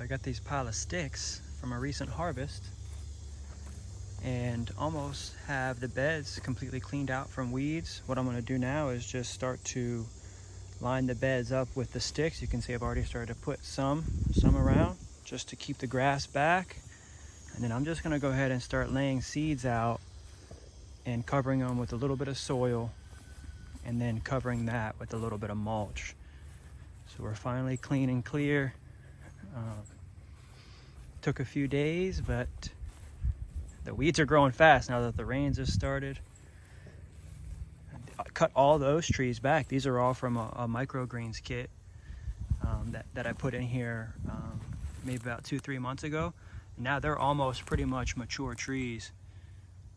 I got these pile of sticks from a recent harvest and almost have the beds completely cleaned out from weeds. What I'm going to do now is just start to line the beds up with the sticks. You can see I've already started to put some around just to keep the grass back. And then I'm just going to go ahead and start laying seeds out and covering them with a little bit of soil and then covering that with a little bit of mulch. So we're finally clean and clear. Took a few days, but the weeds are growing fast now that the rains have started. I cut all those trees back. These are all from a microgreens kit that I put in here maybe about 2-3 months ago. And now they're almost pretty much mature trees.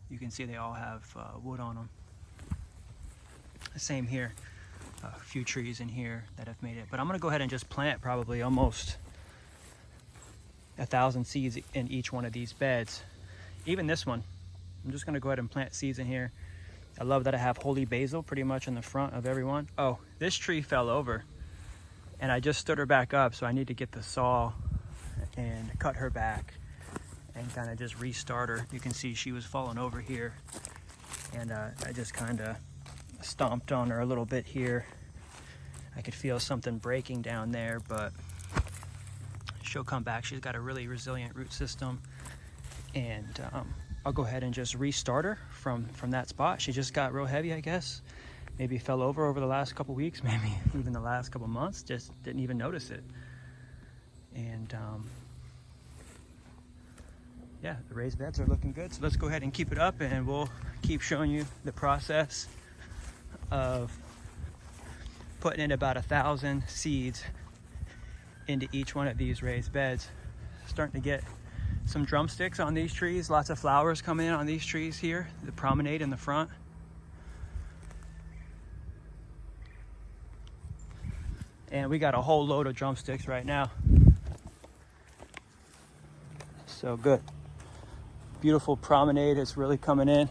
You can see they all have wood on them. Same here, a few trees in here that have made it. But I'm gonna go ahead and just plant probably almost 1,000 seeds in each one of these beds. Even this one, I'm just gonna go ahead and plant seeds in here. I love that I have holy basil pretty much in the front of every one. Oh, this tree fell over and I just stood her back up, so I need to get the saw and cut her back and kind of just restart her. You can see she was falling over here, and I just kind of stomped on her a little bit here. I could feel something breaking down there, but she'll come back. She's got a really resilient root system, and I'll go ahead and just restart her from that spot. She just got real heavy, I guess. Maybe fell over the last couple weeks, maybe even the last couple months. Just didn't even notice it. And yeah, the raised beds are looking good. So let's go ahead and keep it up, and we'll keep showing you the process of putting in about 1,000 seeds into each one of these raised beds. Starting to get some drumsticks on these trees. Lots of flowers come in on these trees here, the promenade in the front. And we got a whole load of drumsticks right now. So good. Beautiful promenade is really coming in.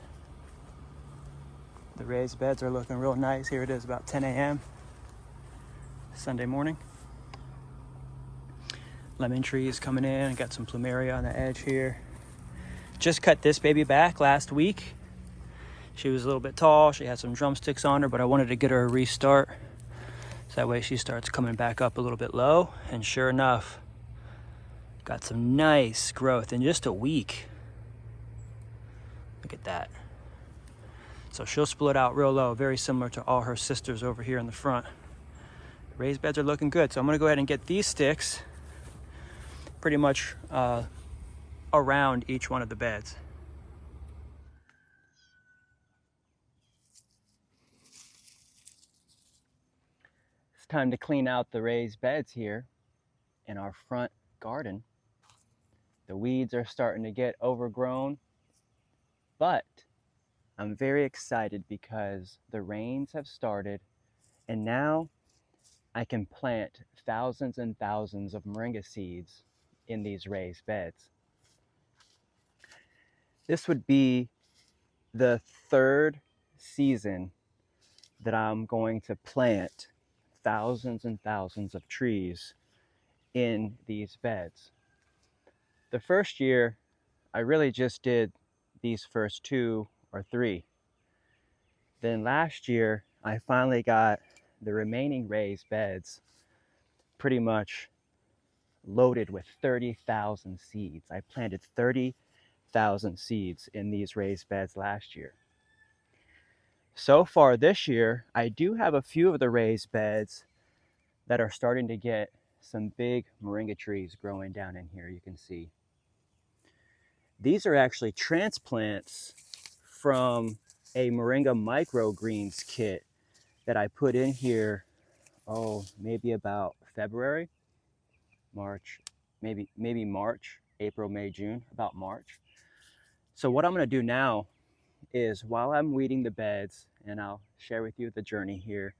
The raised beds are looking real nice. Here it is about 10 a.m. Sunday morning. Lemon trees coming in. Got some plumeria on the edge here. Just cut this baby back last week. She was a little bit tall. She had some drumsticks on her, but I wanted to get her a restart. So that way she starts coming back up a little bit low. And sure enough, got some nice growth in just a week. Look at that. So she'll split out real low, very similar to all her sisters over here in the front. The raised beds are looking good. So I'm gonna go ahead and get these sticks pretty much around each one of the beds. It's time to clean out the raised beds here in our front garden. The weeds are starting to get overgrown, but I'm very excited because the rains have started, and now I can plant thousands and thousands of moringa seeds in these raised beds. This would be the third season that I'm going to plant thousands and thousands of trees in these beds. The first year, I really just did these first 2 or 3. Then last year, I finally got the remaining raised beds pretty much loaded with 30,000 seeds. I planted 30,000 seeds in these raised beds last year. So far this year, I do have a few of the raised beds that are starting to get some big moringa trees growing down in here, you can see. These are actually transplants from a Moringa microgreens kit that I put in here, maybe about February, March, maybe March, April, May, June, about March. So what I'm gonna do now is, while I'm weeding the beds, and I'll share with you the journey here,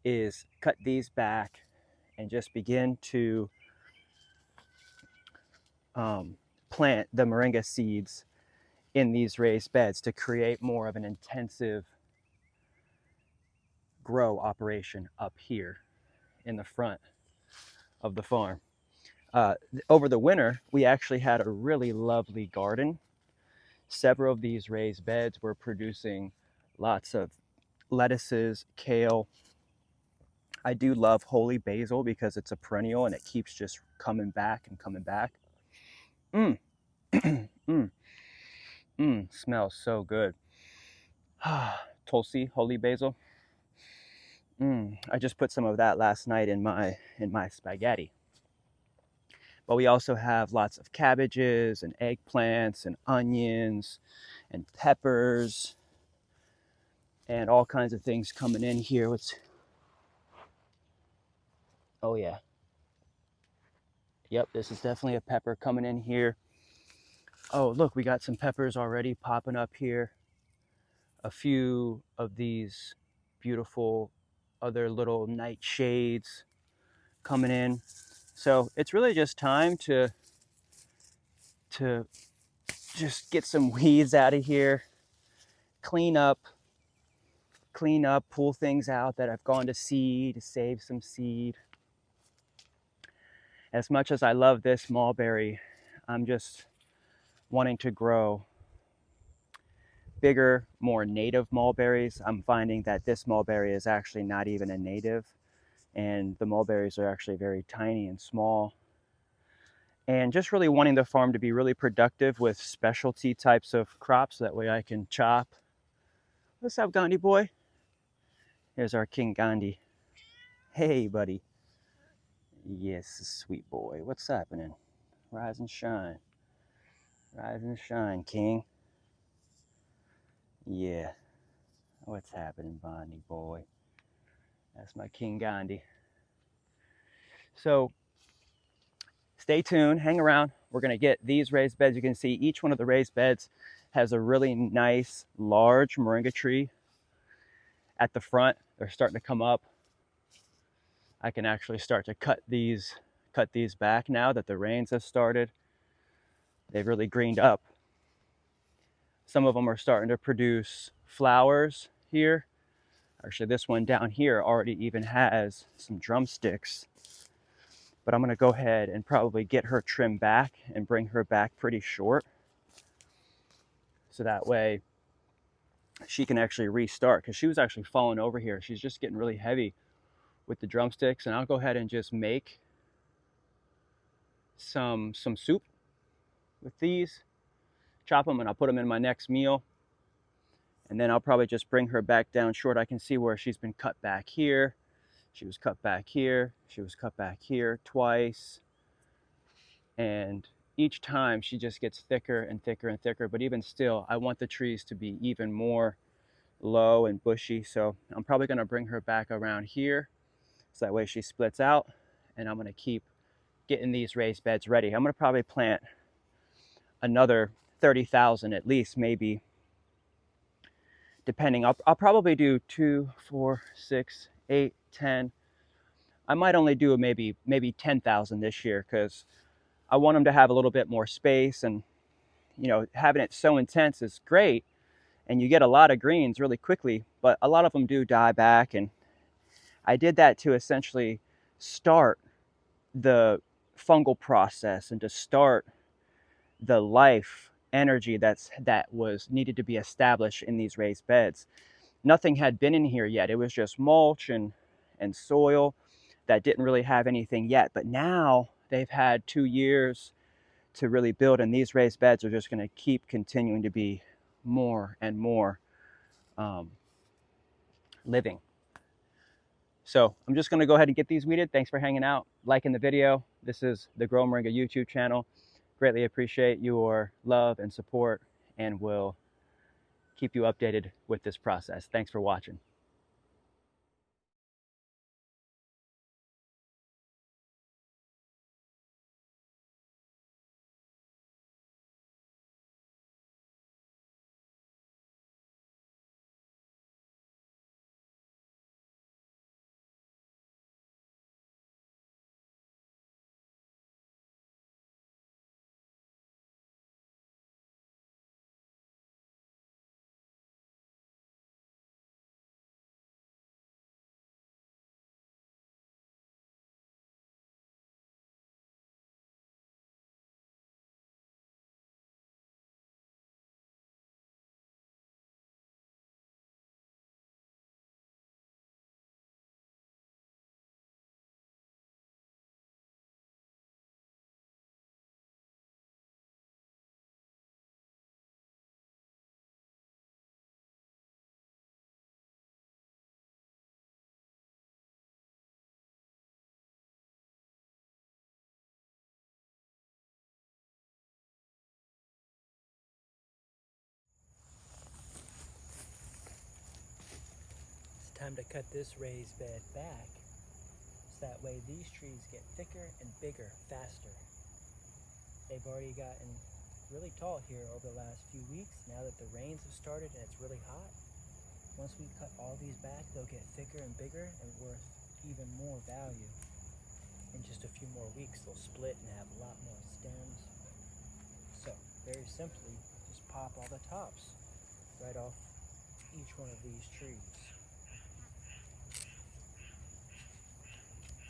is cut these back and just begin to plant the moringa seeds in these raised beds to create more of an intensive grow operation up here in the front of the farm. Over the winter, we actually had a really lovely garden. Several of these raised beds were producing lots of lettuces, kale. I do love holy basil because it's a perennial and it keeps just coming back and coming back. Mmm, mmm, mmm, smells so good. Tulsi, holy basil. I just put some of that last night in my spaghetti. But we also have lots of cabbages and eggplants and onions and peppers and all kinds of things coming in here. Oh yeah. Yep, this is definitely a pepper coming in here. Oh, look, we got some peppers already popping up here. A few of these beautiful other little nightshades coming in. So it's really just time to just get some weeds out of here, clean up, pull things out that have gone to seed, to save some seed. As much as I love this mulberry, I'm just wanting to grow bigger, more native mulberries. I'm finding that this mulberry is actually not even a native, and the mulberries are actually very tiny and small. And just really wanting the farm to be really productive with specialty types of crops, so that way I can chop. What's up, Gandhi boy? Here's our King Gandhi. Hey, buddy. Yes, sweet boy. What's happening? Rise and shine. Rise and shine, King. Yeah. What's happening, Gandhi boy? That's my King Gandhi. So stay tuned, hang around. We're going to get these raised beds. You can see each one of the raised beds has a really nice, large moringa tree at the front. They're starting to come up. I can actually start to cut these back now that the rains have started. They've really greened up. Some of them are starting to produce flowers here. Actually, this one down here already even has some drumsticks. But I'm going to go ahead and probably get her trimmed back and bring her back pretty short, so that way she can actually restart, because she was actually falling over here. She's just getting really heavy with the drumsticks. And I'll go ahead and just make some soup with these, chop them, and I'll put them in my next meal. And then I'll probably just bring her back down short. I can see where she's been cut back here. She was cut back here. She was cut back here twice. And each time she just gets thicker and thicker and thicker. But even still, I want the trees to be even more low and bushy. So I'm probably going to bring her back around here, so that way she splits out. And I'm going to keep getting these raised beds ready. I'm going to probably plant another 30,000 at least, maybe, depending. I'll probably do 2, 4, 6, 8, 10. I might only do maybe 10,000 this year, because I want them to have a little bit more space. And having it so intense is great, and you get a lot of greens really quickly, but a lot of them do die back. And I did that to essentially start the fungal process and to start the life energy that was needed to be established in these raised beds. Nothing had been in here yet. It was just mulch and soil that didn't really have anything yet. But now they've had 2 years to really build, and these raised beds are just going to keep continuing to be more and more living. So I'm just going to go ahead and get these weeded. Thanks for hanging out, liking the video. This is the Grow Moringa YouTube channel. Greatly appreciate your love and support, and will keep you updated with this process. Thanks for watching. time to cut this raised bed back, so that way these trees get thicker and bigger faster. They've already gotten really tall here over the last few weeks, now that the rains have started and it's really hot. Once we cut all these back, they'll get thicker and bigger and worth even more value. In just a few more weeks, they'll split and have a lot more stems. So, very simply, just pop all the tops right off each one of these trees.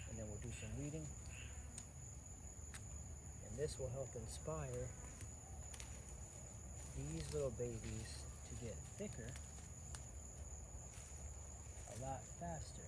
And then we'll do some weeding. And this will help inspire these little babies to get thicker a lot faster.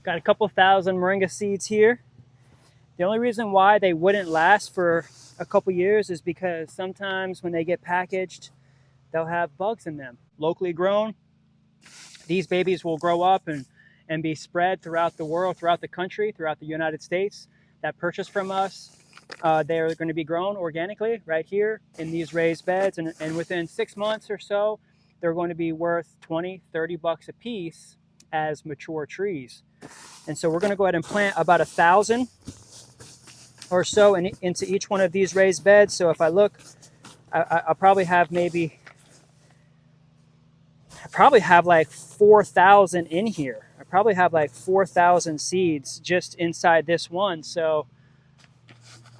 Got a couple thousand moringa seeds here. The only reason why they wouldn't last for a couple years is because sometimes when they get packaged, they'll have bugs in them. Locally grown, these babies will grow up and be spread throughout the world, throughout the country, throughout the United States. That purchase from us, they're going to be grown organically right here in these raised beds. And within 6 months or so, they're going to be worth 20, 30 bucks a piece as mature trees. And so we're going to go ahead and plant about 1,000 or so into each one of these raised beds. So if I look, I'll probably have like 4,000 in here. I probably have like 4,000 seeds just inside this one. So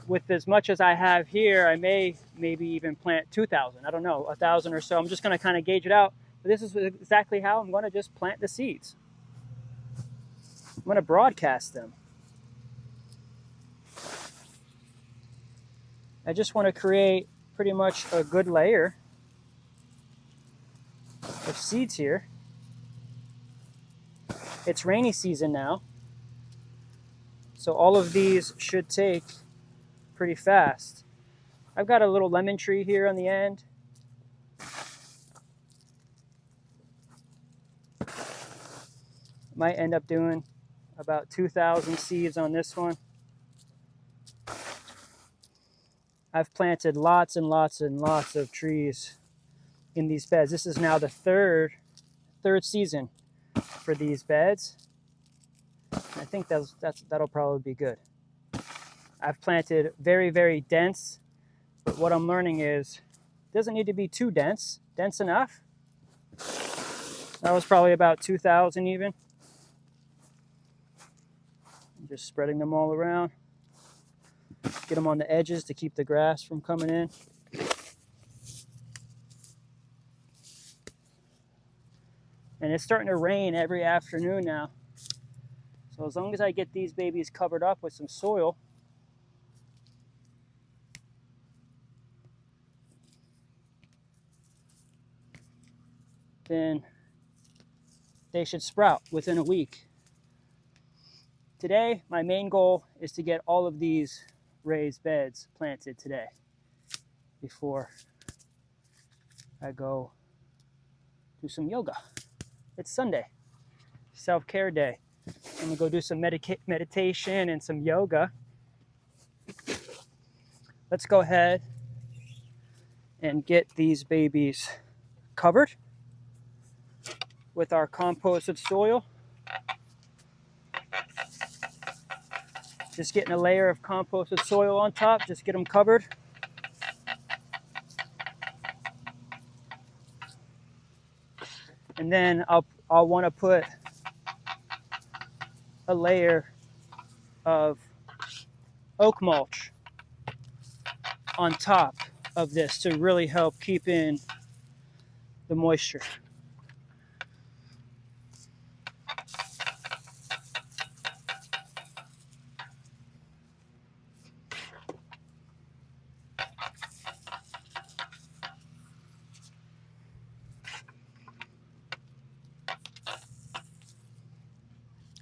with as much as I have here, I may maybe even plant 2,000. I don't know, 1,000 or so. I'm just going to kind of gauge it out. But this is exactly how I'm going to just plant the seeds. I'm going to broadcast them. I just want to create pretty much a good layer of seeds here. It's rainy season now, so all of these should take pretty fast. I've got a little lemon tree here on the end. Might end up doing about 2,000 seeds on this one. I've planted lots and lots and lots of trees in these beds. This is now the third season for these beds. I think that'll probably be good. I've planted very, very dense, but what I'm learning is it doesn't need to be too dense. Dense enough. That was probably about 2,000 even. I'm just spreading them all around. Get them on the edges to keep the grass from coming in. And it's starting to rain every afternoon now. So as long as I get these babies covered up with some soil, then they should sprout within a week. Today, my main goal is to get all of these raised beds planted today before I go do some yoga. It's Sunday, self-care day. I'm gonna go do some meditation and some yoga. Let's go ahead and get these babies covered with our composted soil. Just getting a layer of composted soil on top, just get them covered. And then I'll want to put a layer of oak mulch on top of this to really help keep in the moisture.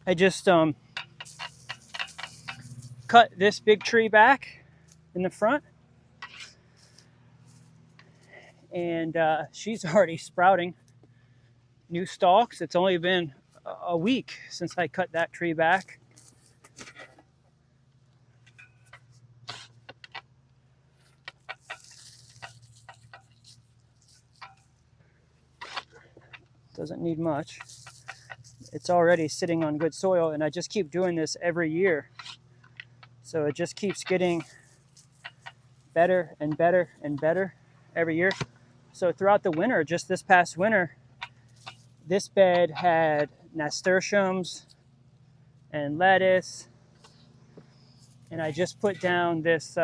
I just cut this big tree back in the front, and she's already sprouting new stalks. It's only been a week since I cut that tree back. Doesn't need much. It's already sitting on good soil, and I just keep doing this every year. So it just keeps getting better and better and better every year. So throughout the winter, just this past winter, this bed had nasturtiums and lettuce, and I just put down this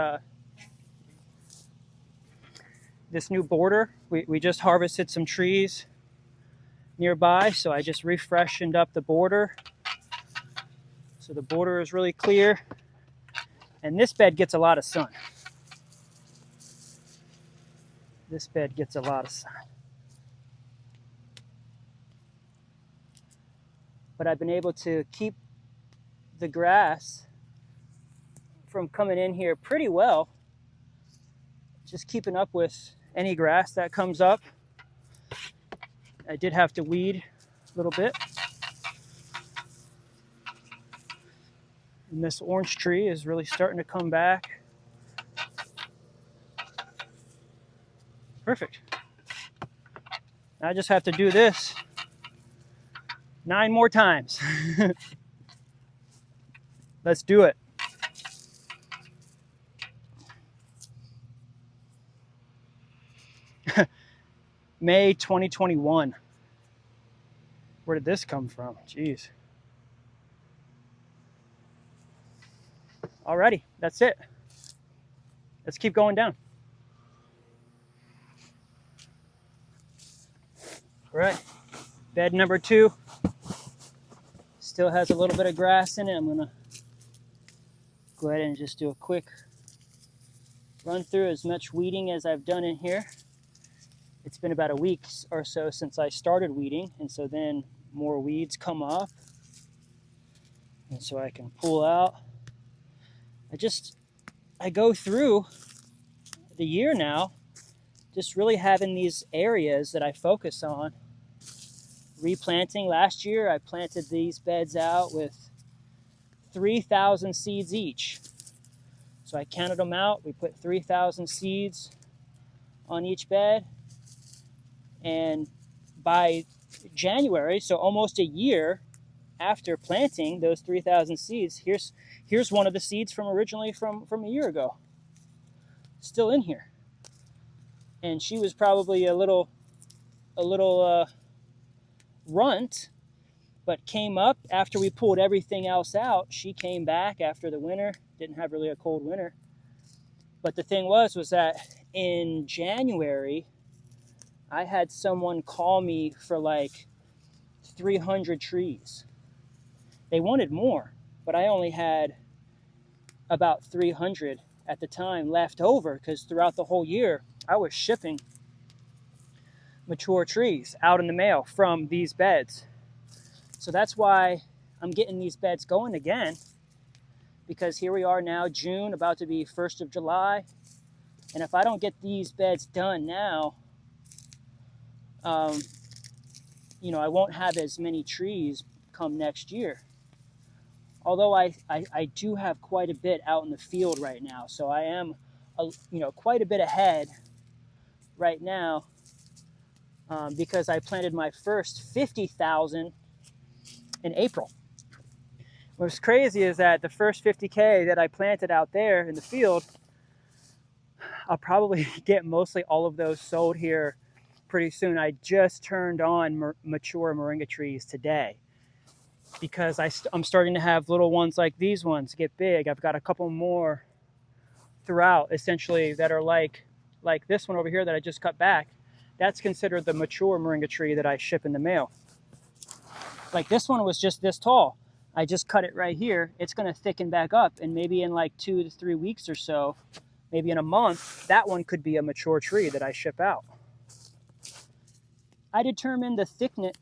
this new border. We just harvested some trees nearby, so I just refreshened up the border. So the border is really clear, and this bed gets a lot of sun. This bed gets a lot of sun. But I've been able to keep the grass from coming in here pretty well. Just keeping up with any grass that comes up. I did have to weed a little bit. And this orange tree is really starting to come back. Perfect. I just have to do this 9 more times. Let's do it. May 2021. Where did this come from? Jeez. Alrighty, that's it. Let's keep going down. All right, bed number 2. Still has a little bit of grass in it. I'm gonna go ahead and just do a quick run through as much weeding as I've done in here. It's been about a week or so since I started weeding, and so then more weeds come up, and so I can pull out. I go through the year now just really having these areas that I focus on. Replanting. Last year I planted these beds out with 3,000 seeds each. So I counted them out. We put 3,000 seeds on each bed. And by January, so almost a year after planting those 3,000 seeds, here's one of the seeds from originally from a year ago. Still in here. And she was probably a little runt, but came up after we pulled everything else out. She came back after the winter. Didn't have really a cold winter. But the thing was that in January, I had someone call me for like 300 trees. They wanted more, but I only had about 300 at the time left over, because throughout the whole year, I was shipping mature trees out in the mail from these beds. So that's why I'm getting these beds going again, because here we are now, June, about to be 1st of July. And if I don't get these beds done now, I won't have as many trees come next year. Although I do have quite a bit out in the field right now. So I am, quite a bit ahead right now, because I planted my first 50,000 in April. What's crazy is that the first 50K that I planted out there in the field, I'll probably get mostly all of those sold here pretty soon. I just turned on mature moringa trees today, because I'm starting to have little ones like these ones get big. I've got a couple more throughout, essentially, that are like this one over here that I just cut back. That's considered the mature moringa tree that I ship in the mail. Like this one was just this tall. I just cut it right here. It's going to thicken back up, and maybe in like 2 to 3 weeks or so, maybe in a month, that one could be a mature tree that I ship out. I determine the thickness,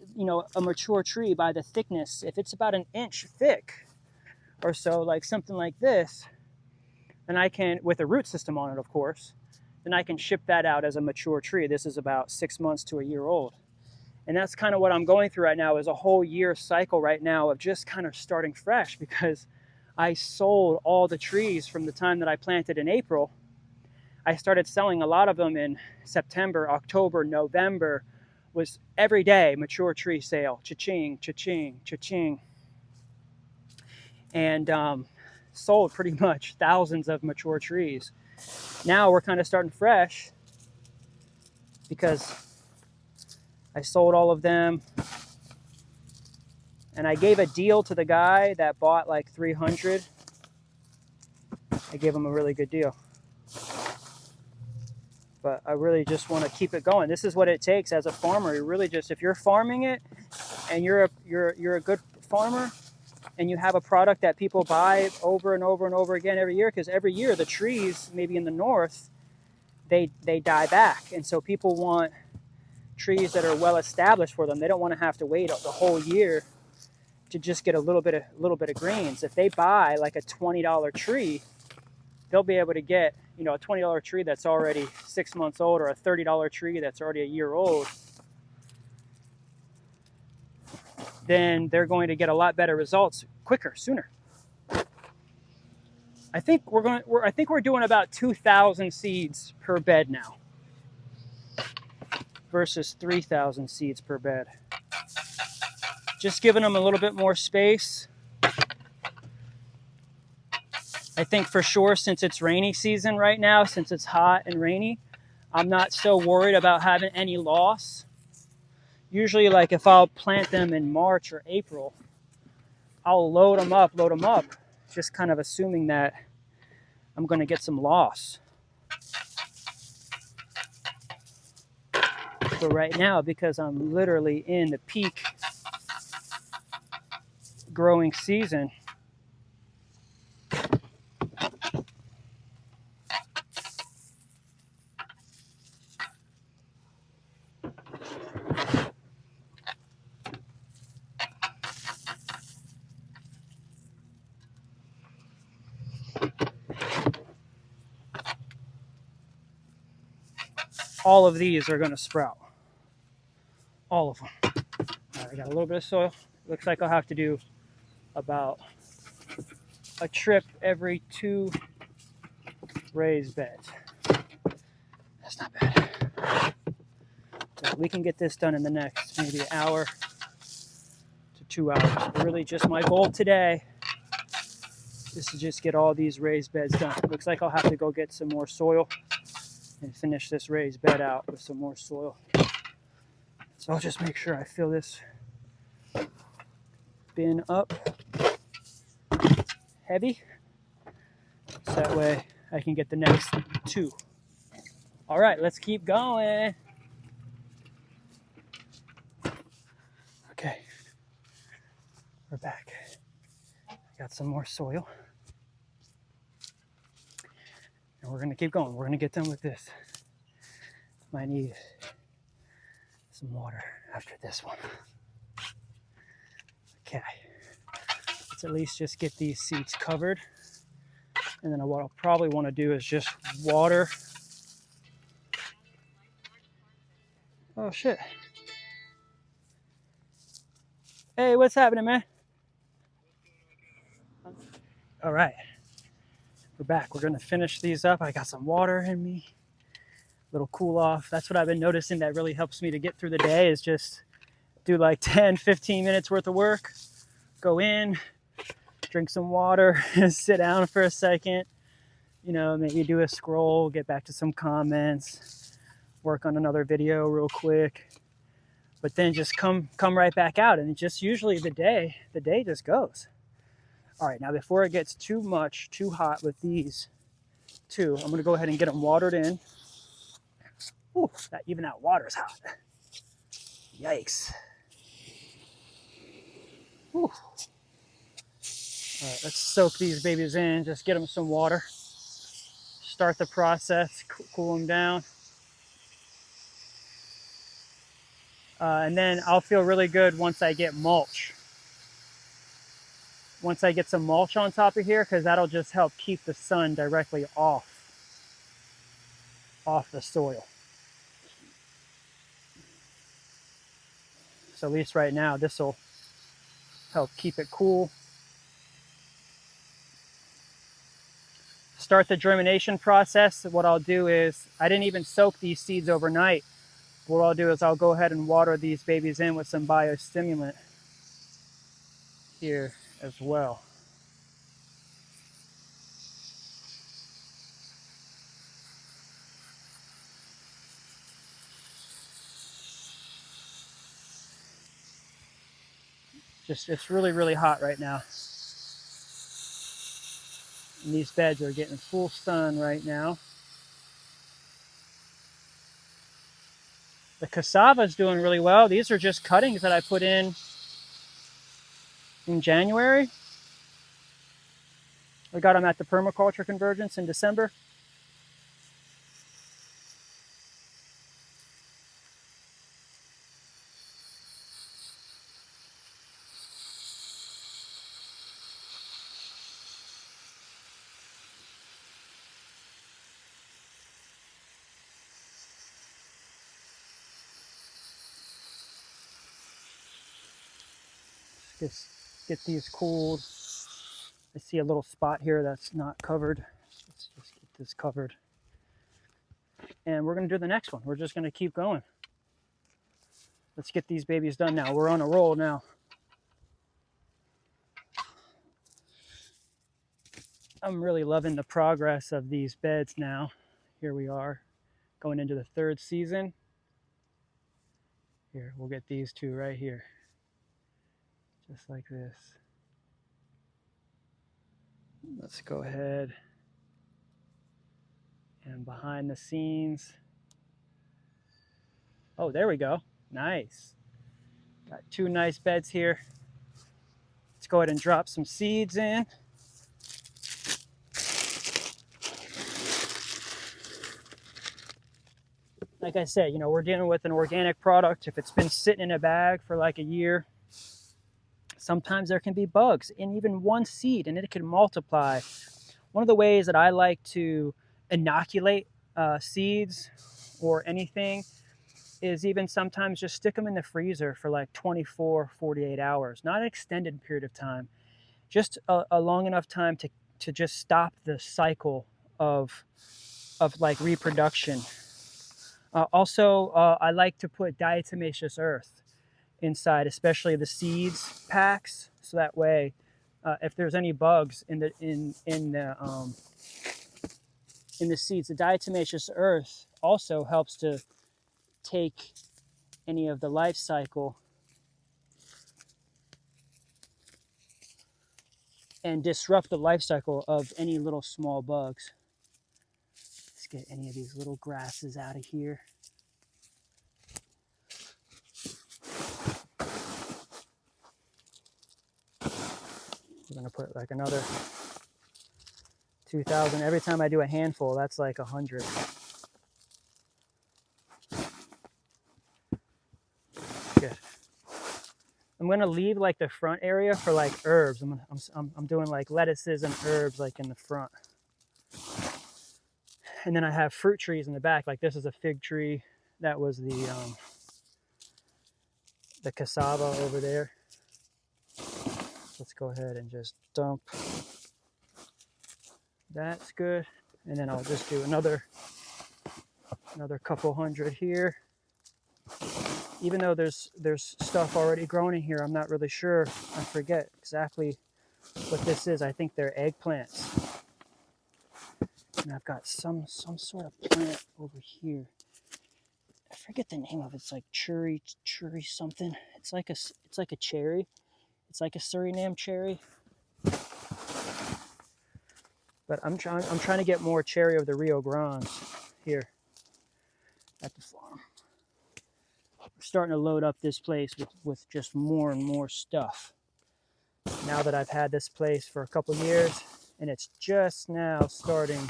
a mature tree by the thickness. If it's about 1 inch thick or so, like something like this, then I can, with a root system on it, of course, then I can ship that out as a mature tree. This is about 6 months to a year old. And that's kind of what I'm going through right now, is a whole year cycle right now of just kind of starting fresh, because I sold all the trees from the time that I planted in April. I started selling a lot of them in September, October, November. Was every day mature tree sale, cha-ching, cha-ching, cha-ching. And sold pretty much thousands of mature trees. Now we're kind of starting fresh, because I sold all of them, and I gave a deal to the guy that bought like 300. I gave him a really good deal. But I really just want to keep it going. This is what it takes as a farmer. You really just, if you're farming it and you're a good farmer, and you have a product that people buy over and over and over again every year, because every year the trees, maybe in the north, they die back. And so people want trees that are well established for them. They don't want to have to wait the whole year to just get a little bit of greens. If they buy like a $20 tree, they'll be able to get, a $20 tree that's already 6 months old, or a $30 tree that's already a year old. Then they're going to get a lot better results quicker, sooner. I think we're doing about 2,000 seeds per bed now, versus 3,000 seeds per bed. Just giving them a little bit more space. I think for sure, since it's rainy season right now, since it's hot and rainy, I'm not so worried about having any loss. Usually, like if I'll plant them in March or April, I'll load them up, just kind of assuming that I'm going to get some loss. But right now, because I'm literally in the peak growing season, all of these are going to sprout. All of them. All right, I got a little bit of soil. Looks like I'll have to do about a trip every 2 raised beds. That's not bad. So we can get this done in the next maybe hour to 2 hours. Really just my goal today is to just get all these raised beds done. Looks like I'll have to go get some more soil and finish this raised bed out with some more soil. So I'll just make sure I fill this bin up heavy, so that way I can get the next 2. All right, let's keep going. Okay, we're back. Got some more soil, and we're gonna keep going. We're gonna get done with this. Might need some water after this one. Okay, let's at least just get these seeds covered. And then what I'll probably want to do is just water. Oh shit. Hey, what's happening, man? All right, we're back. We're gonna finish these up. I got some water in me, little cool off. That's what I've been noticing that really helps me to get through the day, is just do like 10, 15 minutes worth of work, go in, drink some water, sit down for a second, you know, maybe do a scroll, get back to some comments, work on another video real quick, but then just come right back out. And just usually the day just goes. All right, now before it gets too hot with these two, I'm gonna go ahead and get them watered in. Ooh, even that water is hot. Yikes. Ooh. All right, let's soak these babies in, just get them some water. Start the process, cool them down. And then I'll feel really good once I get mulch. Once I get some mulch on top of here, because that'll just help keep the sun directly off the soil. So at least right now, this will help keep it cool. Start the germination process. What I'll do is, I didn't even soak these seeds overnight. What I'll do is I'll go ahead and water these babies in with some biostimulant here as well. It's really, really hot right now. And these beds are getting full sun right now. The cassava is doing really well. These are just cuttings that I put in January. We got them at the permaculture convergence in December. Just get these cooled. I see a little spot here that's not covered. Let's just get this covered. And we're going to do the next one. We're just going to keep going. Let's get these babies done now. We're on a roll now. I'm really loving the progress of these beds now. Here we are, going into the third season. Here, we'll get these two right here. Just like this. Let's go ahead and behind the scenes. Oh, there we go. Nice. Got two nice beds here. Let's go ahead and drop some seeds in. Like I said, you know, we're dealing with an organic product. If it's been sitting in a bag for like a year, sometimes there can be bugs in even one seed and it can multiply. One of the ways that I like to inoculate seeds or anything is even sometimes just stick them in the freezer for like 24, 48 hours, not an extended period of time, just a long enough time to just stop the cycle of like reproduction. Also, I like to put diatomaceous earth inside, especially the seeds packs, so that way, if there's any bugs in the seeds, the diatomaceous earth also helps to take any of the life cycle and disrupt the life cycle of any little small bugs. Let's get any of these little grasses out of here. We're gonna put like another 2,000. Every time I do a handful, that's like 100. Good. I'm gonna leave like the front area for like herbs. I'm doing like lettuces and herbs like in the front. And then I have fruit trees in the back. Like this is a fig tree. That was the cassava over there. Let's go ahead and just dump. That's good. And then I'll just do another couple hundred here. Even though there's stuff already growing in here, I'm not really sure. I forget exactly what this is. I think they're eggplants. And I've got some sort of plant over here. I forget the name of it. It's like cherry something. It's like a cherry. It's like a Suriname cherry. But I'm trying to get more cherry of the Rio Grandes here at the farm. We're starting to load up this place with just more and more stuff. Now that I've had this place for a couple years, and it's just now starting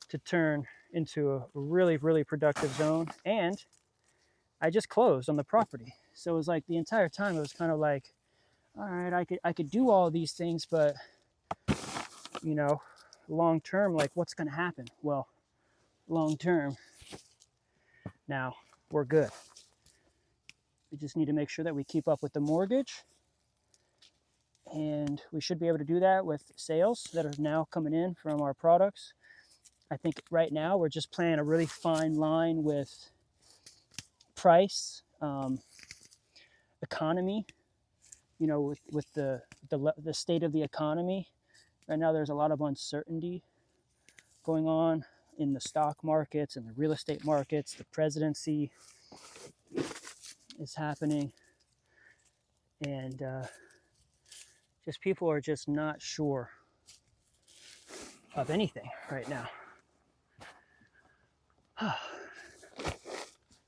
to turn into a really, really productive zone. And I just closed on the property. So it was like the entire time it was kind of like, all right, I could do all these things, but you know, long term, like what's going to happen? Well, long term, now we're good. We just need to make sure that we keep up with the mortgage, and we should be able to do that with sales that are now coming in from our products. I think right now we're just playing a really fine line with price, economy, you know, with the state of the economy. Right now there's a lot of uncertainty going on in the stock markets and the real estate markets. The presidency is happening, and just people are just not sure of anything right now.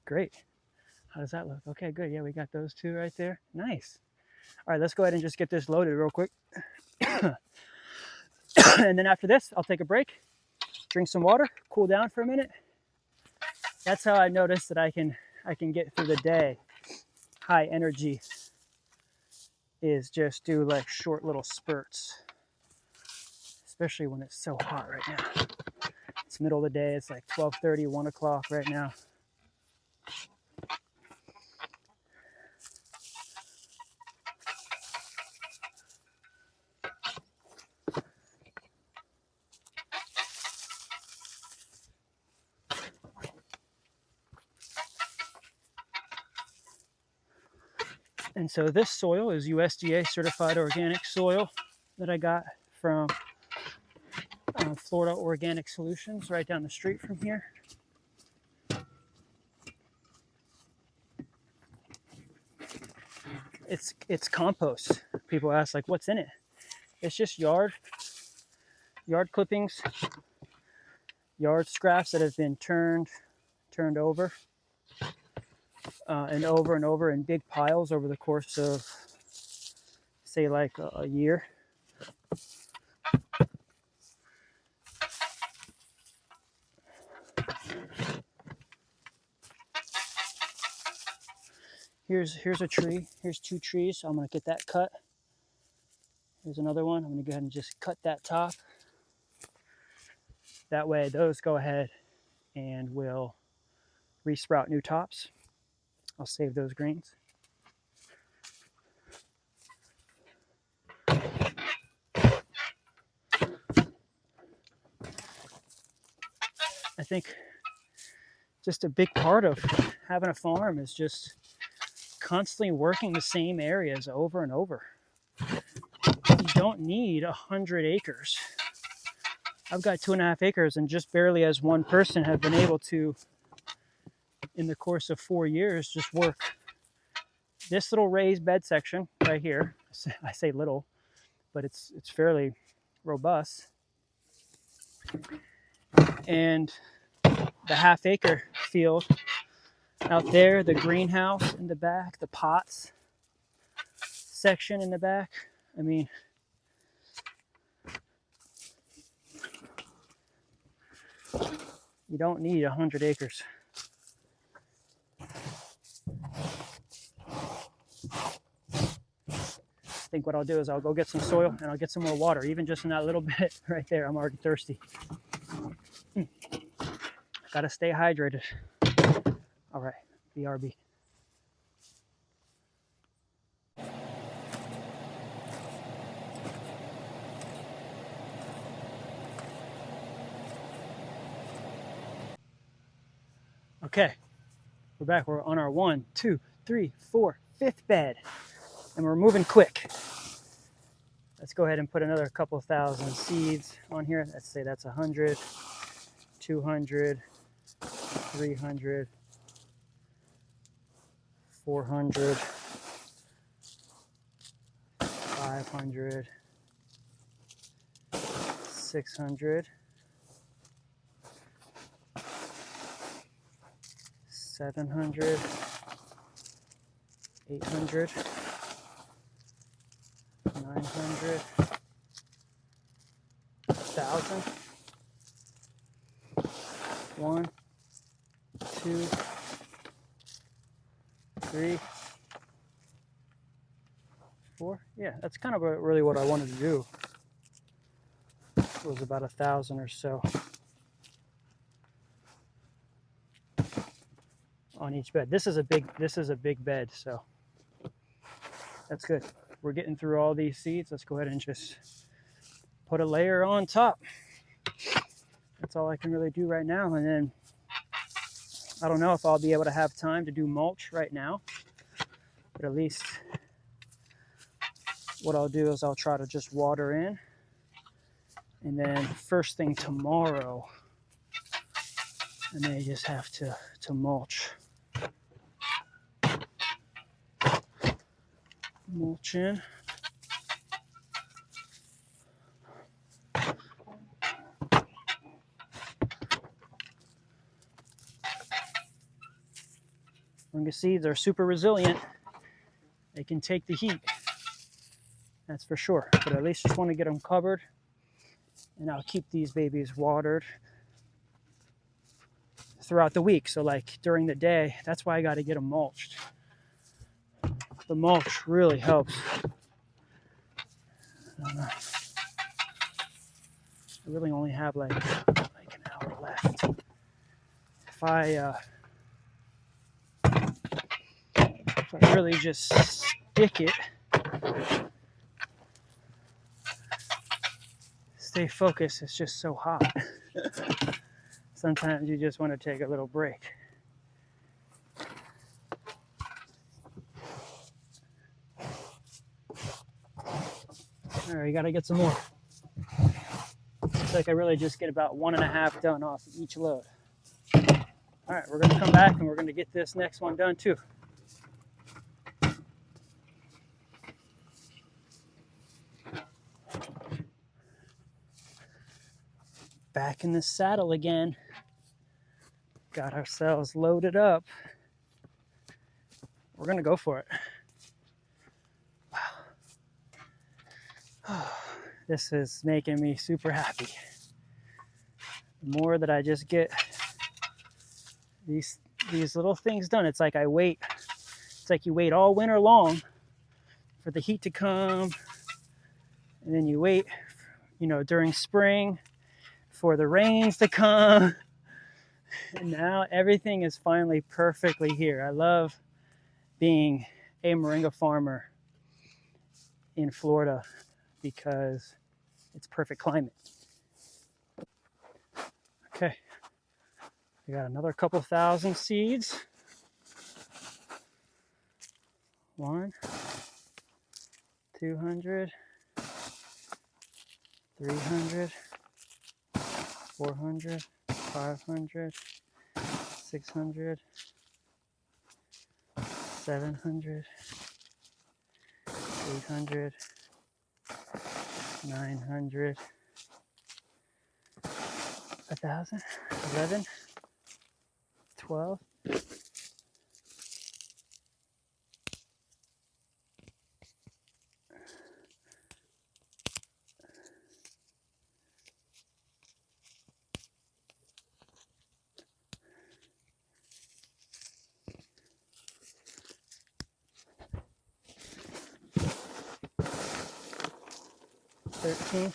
Great. How does that look? Okay, good. Yeah, we got those two right there. Nice. All right, let's go ahead and just get this loaded real quick. And then after this, I'll take a break, drink some water, cool down for a minute. That's how I notice that I can get through the day. High energy is just do like short little spurts, especially when it's so hot right now. It's middle of the day. It's like 12:30, 1 o'clock right now. And so this soil is USDA certified organic soil that I got from Florida Organic Solutions right down the street from here. It's compost. People ask like, what's in it? It's just yard clippings, yard scraps that have been turned over and over in big piles over the course of, say, like a year. Here's a tree. Here's two trees. So I'm gonna get that cut. Here's another one. I'm gonna go ahead and just cut that top. That way those go ahead and will resprout new tops. I'll save those greens. I think just a big part of having a farm is just constantly working the same areas over and over. You don't need 100 acres. I've got 2.5 acres, and just barely as one person have been able to, in the course of 4 years, just work this little raised bed section right here. I say little, but it's fairly robust. And the half-acre field out there, the greenhouse in the back, the pots section in the back. I mean, you don't need 100 acres. think what I'll do is I'll go get some soil and I'll get some more water, even just in that little bit right there. I'm already thirsty. Gotta stay hydrated. All right, BRB. Okay, we're back. We're on our 1, 2, 3, 4, 5th bed, and we're moving quick. Let's go ahead and put another couple thousand seeds on here. Let's say that's 100, 200, 300, 400, 500, 600, 700, 800, 900, 1,000. 1, 2, 3, 4. Yeah, that's kind of really what I wanted to do. It was about 1,000 or so on each bed. This is a big bed, so that's good. We're getting through all these seeds. Let's go ahead and just put a layer on top. That's all I can really do right now. And then I don't know if I'll be able to have time to do mulch right now, but at least what I'll do is I'll try to just water in, and then first thing tomorrow I may just have to mulch in. Moringa seeds are super resilient. They can take the heat, that's for sure. But at least just want to get them covered, and I'll keep these babies watered throughout the week. So like during the day, that's why I got to get them mulched. The mulch really helps. I really only have like an hour left. If I really just stick it, stay focused, it's just so hot. Sometimes you just want to take a little break. All right, you got to get some more. Looks like I really just get about 1.5 done off each load. All right, we're going to come back and we're going to get this next one done too. Back in the saddle again. Got ourselves loaded up. We're going to go for it. Wow. This is making me super happy. The more that I just get these little things done, it's like I wait. It's like you wait all winter long for the heat to come, and then you wait, during spring for the rains to come, and now everything is finally perfectly here. I love being a moringa farmer in Florida because it's perfect climate. Okay, we got another couple thousand seeds. 1, 200, 300, 400, 500, 600, 700, 800, 900, 1,000, 11, 12, 13, 13,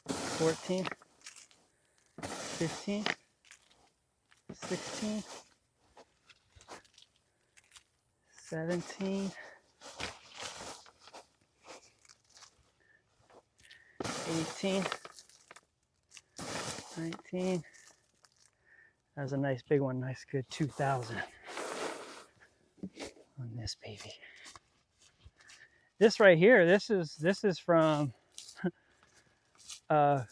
14, 15, 16, 17, 18, 19. That was a nice big one, nice good 2,000 on this baby. This right here, this is from a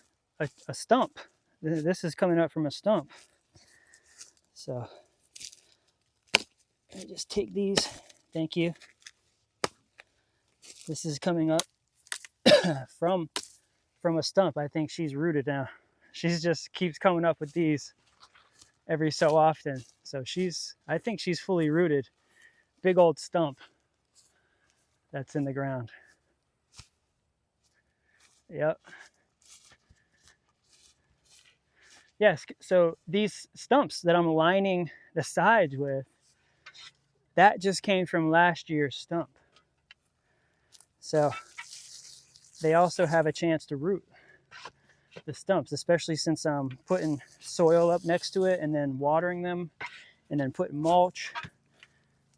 stump. This is coming up from a stump. So I just take these. Thank you. This is coming up from a stump. I think she's rooted now. She's just keeps coming up with these every so often. So I think she's fully rooted. Big old stump that's in the ground. Yep. Yes, so these stumps that I'm lining the sides with, that just came from last year's stump. So they also have a chance to root the stumps, especially since I'm putting soil up next to it and then watering them and then putting mulch.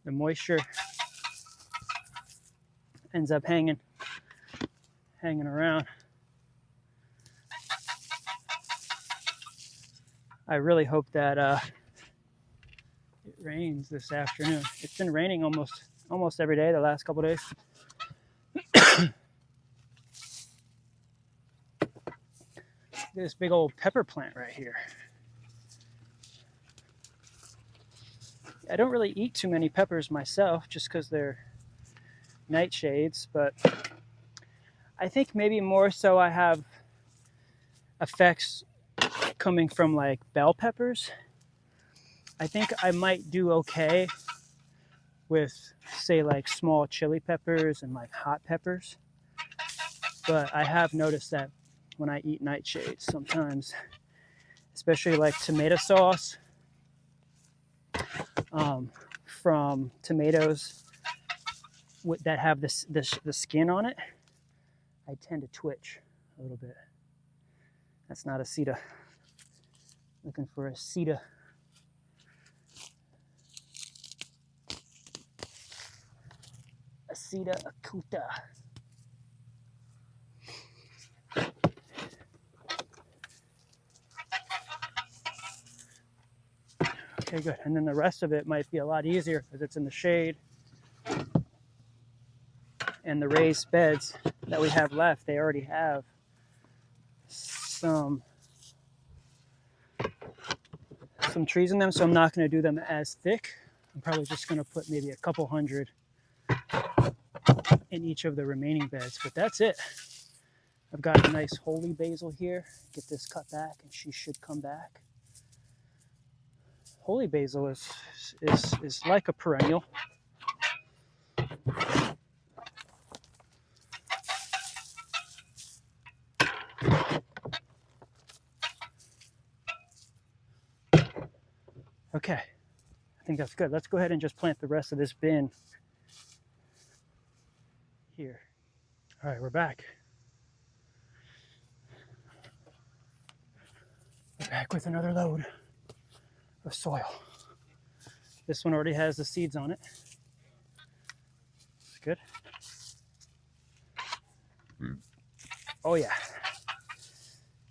The moisture ends up hanging around. I really hope that it rains this afternoon. It's been raining almost every day the last couple days. This big old pepper plant right here. I don't really eat too many peppers myself just because they're nightshades, but I think maybe more so I have effects coming from like bell peppers. I think I might do okay with, say, like small chili peppers and like hot peppers. But I have noticed that when I eat nightshades sometimes, especially like tomato sauce from tomatoes that have the skin on it, I tend to twitch a little bit. That's not a Aceta. Looking for a Aceta. Aceta acuta. Okay, good. And then the rest of it might be a lot easier because it's in the shade. And the raised beds that we have left, they already have some trees in them, so I'm not going to do them as thick. I'm probably just going to put maybe a couple hundred in each of the remaining beds, but that's it. I've got a nice holy basil here. Get this cut back and she should come back. Holy basil is like a perennial. Okay, I think that's good. Let's go ahead and just plant the rest of this bin here. All right, we're back. We're back with another load of soil. This one already has the seeds on it. It's good. Oh yeah.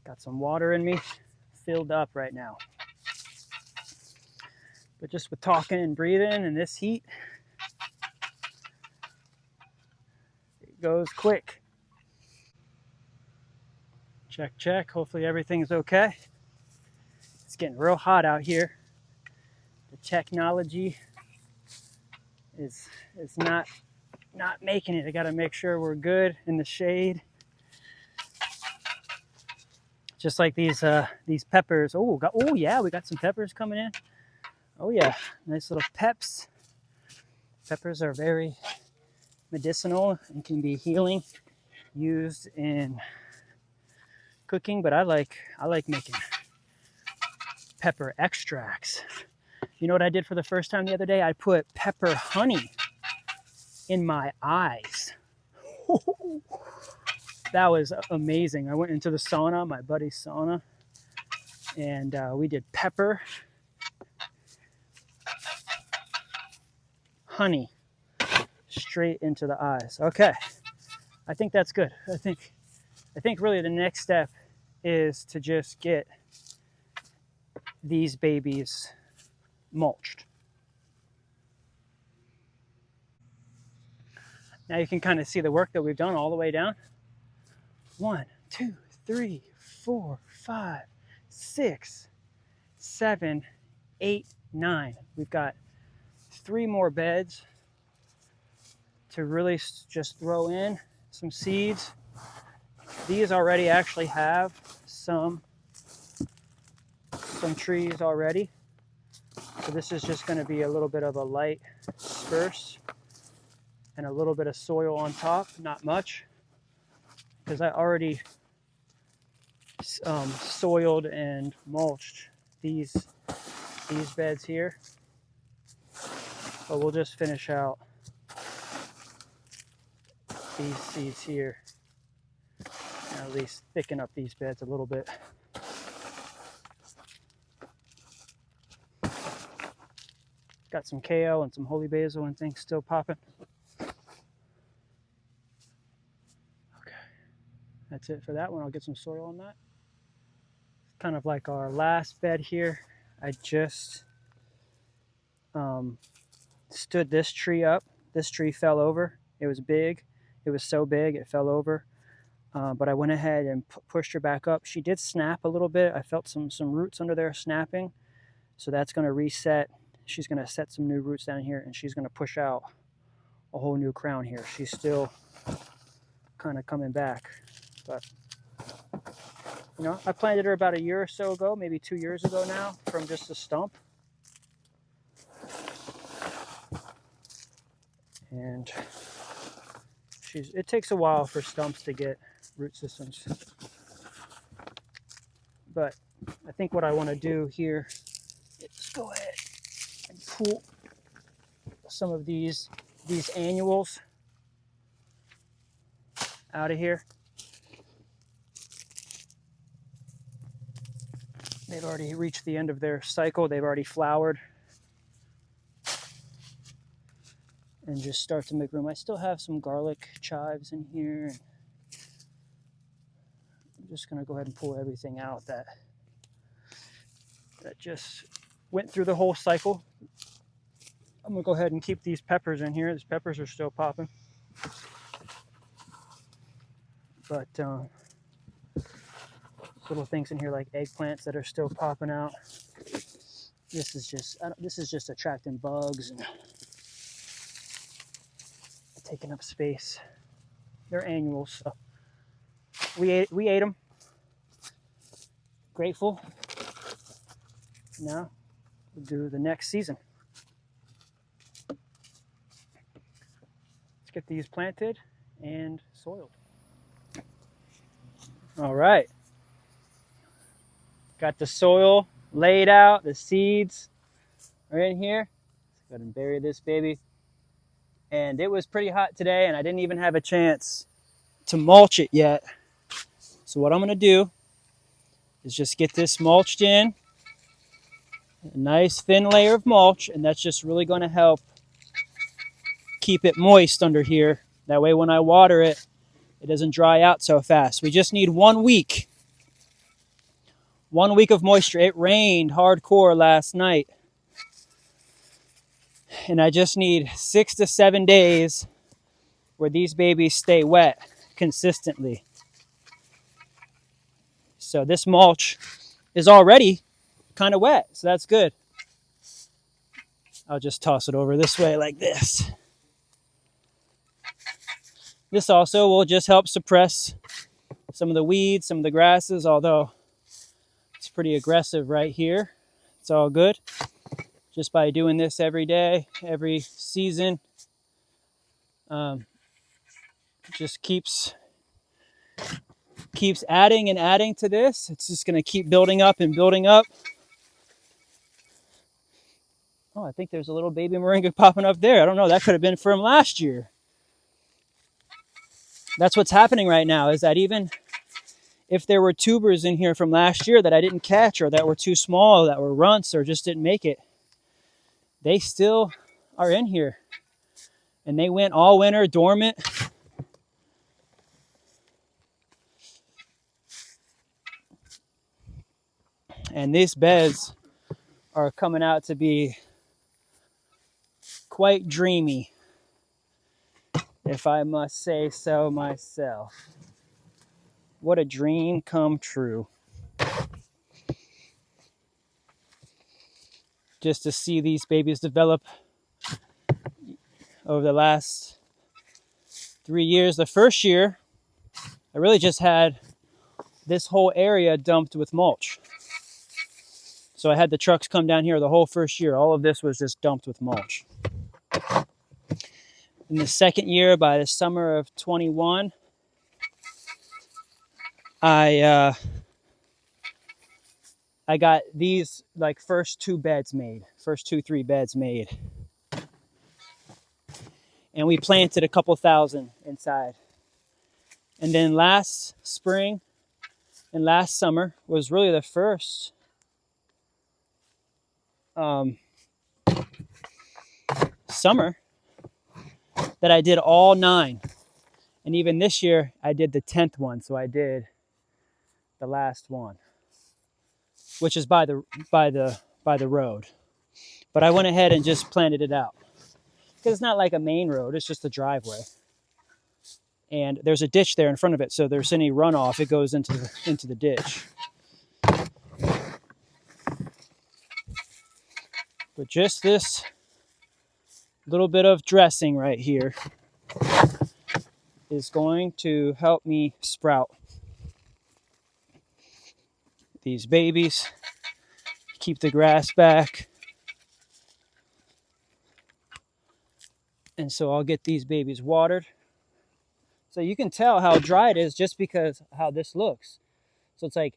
Got some water in me, filled up right now. But just with talking and breathing and this heat, it goes quick. Check, check. Hopefully everything's okay. It's getting real hot out here. The technology is not making it. I got to make sure we're good in the shade. Just like these peppers. Oh yeah, we got some peppers coming in. Oh yeah, nice little peps. Peppers are very medicinal and can be healing, used in cooking, but I like making pepper extracts. You know what I did for the first time the other day? I put pepper honey in my eyes. that was amazing. I went into the sauna, my buddy's sauna, and we did pepper, honey, straight into the eyes. Okay, I think that's good. I think really the next step is to just get these babies mulched. Now you can kind of see the work that we've done all the way down. 1, 2, 3, 4, 5, 6, 7, 8, 9. We've got 3 more beds to really just throw in some seeds. These already actually have some trees already. So this is just going to be a little bit of a light disperse and a little bit of soil on top, not much, because I already soiled and mulched these beds here. But we'll just finish out these seeds here and at least thicken up these beds a little bit. Got some kale and some holy basil and things still popping. Okay, that's it for that one. I'll get some soil on that. It's kind of like our last bed here. I just stood this tree up. This tree fell over. It was big. It was so big it fell over. But I went ahead and pushed her back up. She did snap a little bit. I felt some roots under there snapping. So that's going to reset. She's going to set some new roots down here, and she's going to push out a whole new crown here. She's still kind of coming back. But, you know, I planted her about a year or so ago, maybe 2 years ago now, from just a stump. And it takes a while for stumps to get root systems. But I think what I want to do here is go ahead and pull some of these annuals out of here. They've already reached the end of their cycle. They've already flowered. And just start to make room. I still have some garlic chives in here. I'm just going to go ahead and pull everything out that just went through the whole cycle. I'm going to go ahead and keep these peppers in here. These peppers are still popping. But little things in here like eggplants that are still popping out. This is just attracting bugs and taking up space. They're annuals, so we ate them. Grateful. Now we'll do the next season. Let's get these planted and soiled. All right. Got the soil laid out. The seeds are in here. Let's go ahead and bury this baby. And it was pretty hot today, and I didn't even have a chance to mulch it yet. So what I'm going to do is just get this mulched in. A nice thin layer of mulch, and that's just really going to help keep it moist under here. That way when I water it, it doesn't dry out so fast. We just need 1 week. 1 week of moisture. It rained hardcore last night. And I just need 6 to 7 days where these babies stay wet consistently. So this mulch is already kind of wet, so that's good. I'll just toss it over this way like this. This also will just help suppress some of the weeds, some of the grasses, although it's pretty aggressive right here. It's all good. Just by doing this every day, every season, just keeps adding and adding to this. It's just going to keep building up and building up. Oh, I think there's a little baby moringa popping up there. I don't know. That could have been from last year. that's what's happening right now, is that even if there were tubers in here from last year that I didn't catch, or that were too small, that were runts, or just didn't make it, they still are in here. And they went all winter dormant. And these beds are coming out to be quite dreamy, if I must say so myself. What a dream come true. Just to see these babies develop over the last 3 years. The first year, I really just had this whole area dumped with mulch. So I had the trucks come down here the whole first year. All of this was just dumped with mulch. In the second year, by the summer of 21, I got these like first 3 beds made. And we planted a couple thousand inside. And then last spring and last summer was really the first summer that I did all 9. And even this year, I did the 10th one. So I did the last one, which is by the road. But I went ahead and just planted it out, because it's not like a main road, it's just a driveway. And there's a ditch there in front of it, so if there's any runoff, it goes into the ditch. But just this little bit of dressing right here is going to help me sprout these babies, keep the grass back. And so I'll get these babies watered. So you can tell how dry it is just because how this looks. So it's like,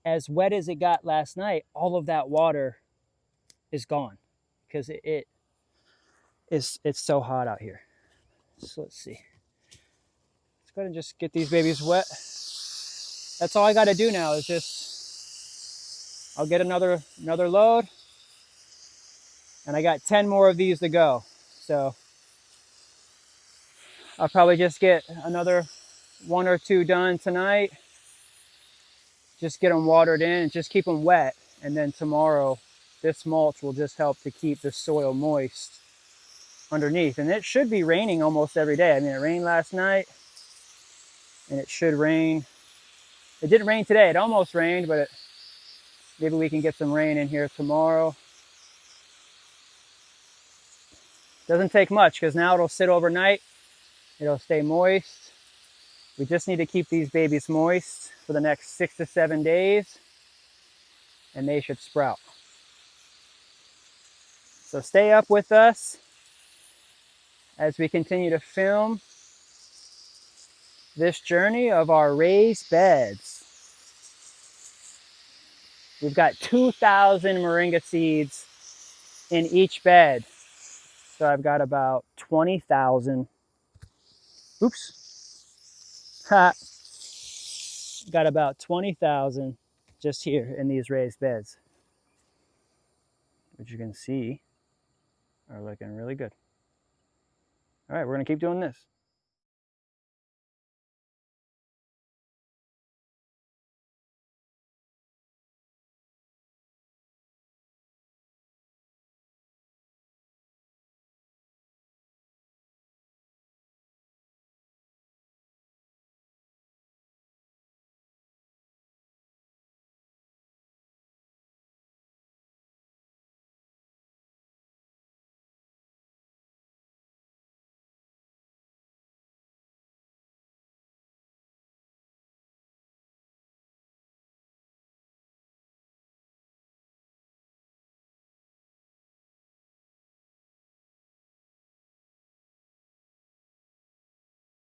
as wet as it got last night, all of that water is gone, because it's so hot out here. So let's see. Let's go ahead and just get these babies wet. That's all I got to do now, is just, I'll get another load, and I got 10 more of these to go. So I'll probably just get another 1 or 2 done tonight. Just get them watered in and just keep them wet. And then tomorrow, this mulch will just help to keep the soil moist underneath. And it should be raining almost every day. I mean, it rained last night, and it should rain. It didn't rain today. It almost rained, but maybe we can get some rain in here tomorrow. Doesn't take much, because now it'll sit overnight. It'll stay moist. We just need to keep these babies moist for the next 6 to 7 days, and they should sprout. So stay up with us as we continue to film this journey of our raised beds. We've got 2,000 moringa seeds in each bed. So I've got about 20,000. Oops. Ha. Got about 20,000 just here in these raised beds, which you can see are looking really good. All right, we're going to keep doing this.